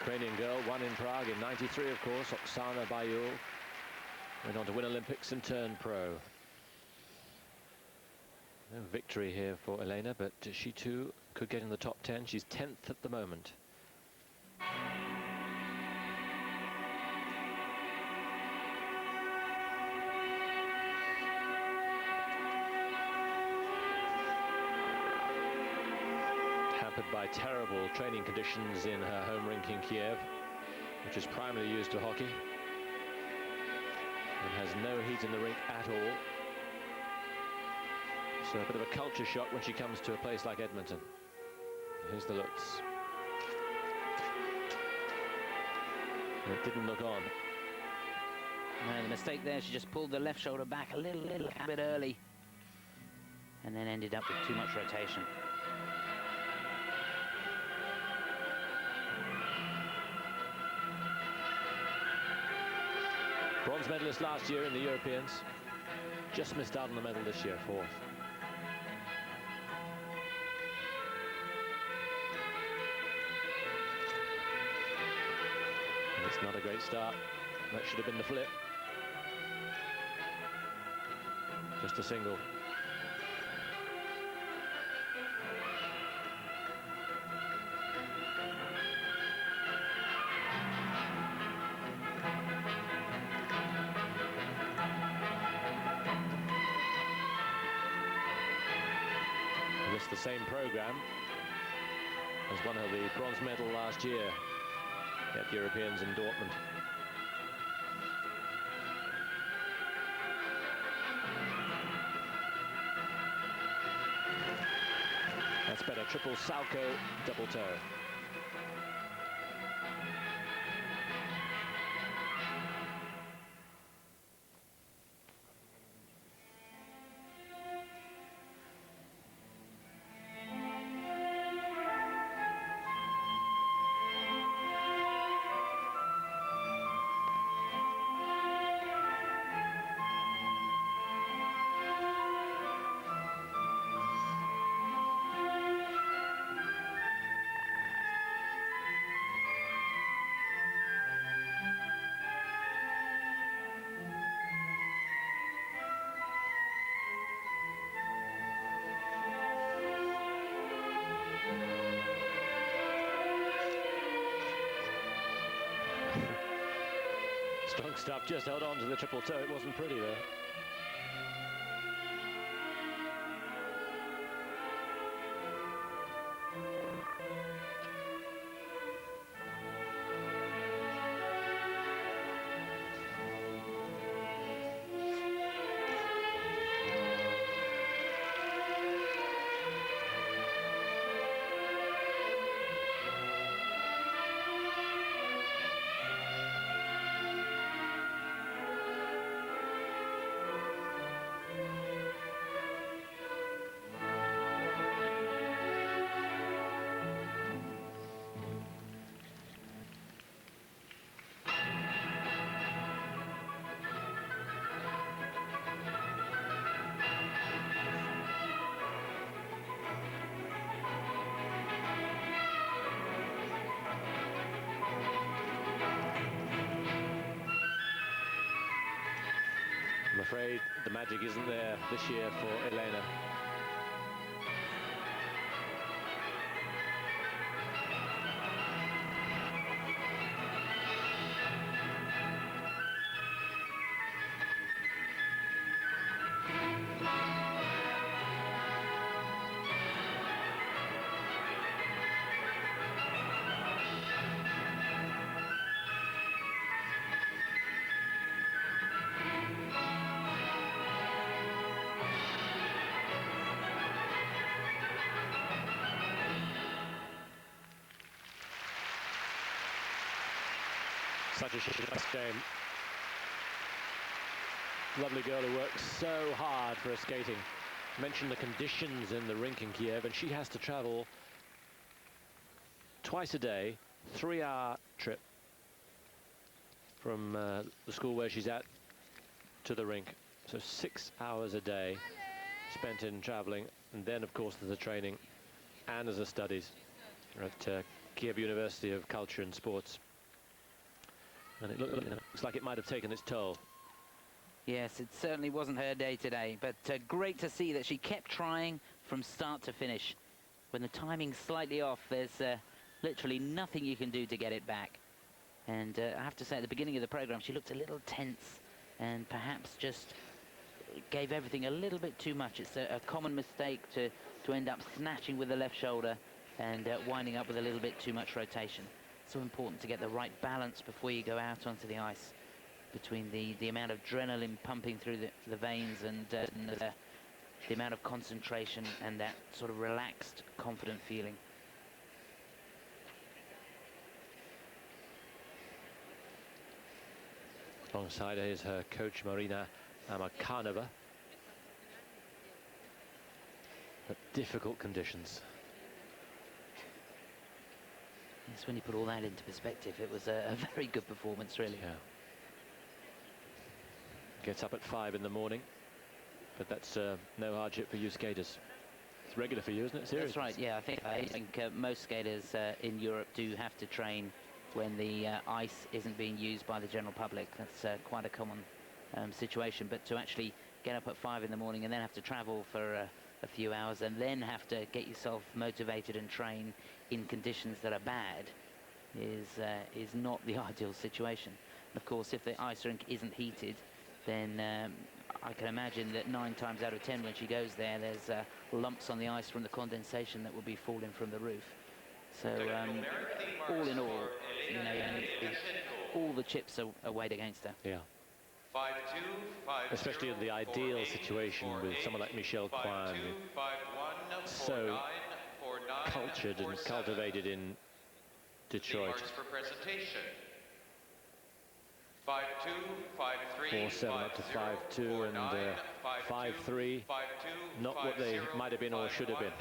Ukrainian girl, won in Prague in '93, of course. Oksana Bayul went on to win Olympics and turned pro. No victory here for Elena, but she too could get in the top 10. She's 10th at the moment. By terrible training conditions in her home rink in Kiev, which is primarily used for hockey, and has no heat in the rink at all. So a bit of a culture shock when she comes to a place like Edmonton. Here's the looks. It didn't look on. No, the mistake there, she just pulled the left shoulder back a little bit early, and then ended up with too much rotation. Bronze medalist last year in the Europeans. Just missed out on the medal this year, 4th. And it's not a great start. That should have been the flip. Just a single. The same program as one of the bronze medal last year at Europeans in Dortmund. That's better. Triple Salchow, double toe. Strong stuff, just held on to the triple toe. It wasn't pretty there. I'm afraid the magic isn't there this year for Elena. Such a shame. Lovely girl who works so hard for her skating. Mentioned the conditions in the rink in Kiev, and she has to travel twice a day, 3-hour trip from the school where she's at to the rink. So 6 hours a day spent in traveling, and then of course there's the training and there's the studies at Kiev University of Culture and Sports. And it looks like it might have taken its toll. Yes, it certainly wasn't her day today, but great to see that she kept trying from start to finish. When the timing's slightly off, there's literally nothing you can do to get it back. And I have to say, at the beginning of the program, she looked a little tense and perhaps just gave everything a little bit too much. It's a common mistake to end up snatching with the left shoulder and winding up with a little bit too much rotation. So important to get the right balance before you go out onto the ice, between the amount of adrenaline pumping through the veins and the amount of concentration and that sort of relaxed, confident feeling. Alongside her is her coach, Marina Amakhanova. But difficult conditions. Yes, when you put all that into perspective, it was a very good performance, really. Yeah. Gets up at 5 in the morning, but that's no hardship for you skaters. It's regular for you, isn't it? Serious? That's right, yeah. I think most skaters in Europe do have to train when the ice isn't being used by the general public. That's quite a common situation. But to actually get up at 5 in the morning and then have to travel for a few hours and then have to get yourself motivated and train in conditions that are bad is not the ideal situation. And of course, if the ice rink isn't heated, then I can imagine that 9 times out of 10 when she goes there, there's lumps on the ice from the condensation that will be falling from the roof. So all in all, you know, all the chips are weighed against her. Yeah. Especially in the ideal situation with someone like Michelle Kwan, so cultured and cultivated in Detroit. 4-7 up to 5-2 and 5-3, not what they might have been or should have been.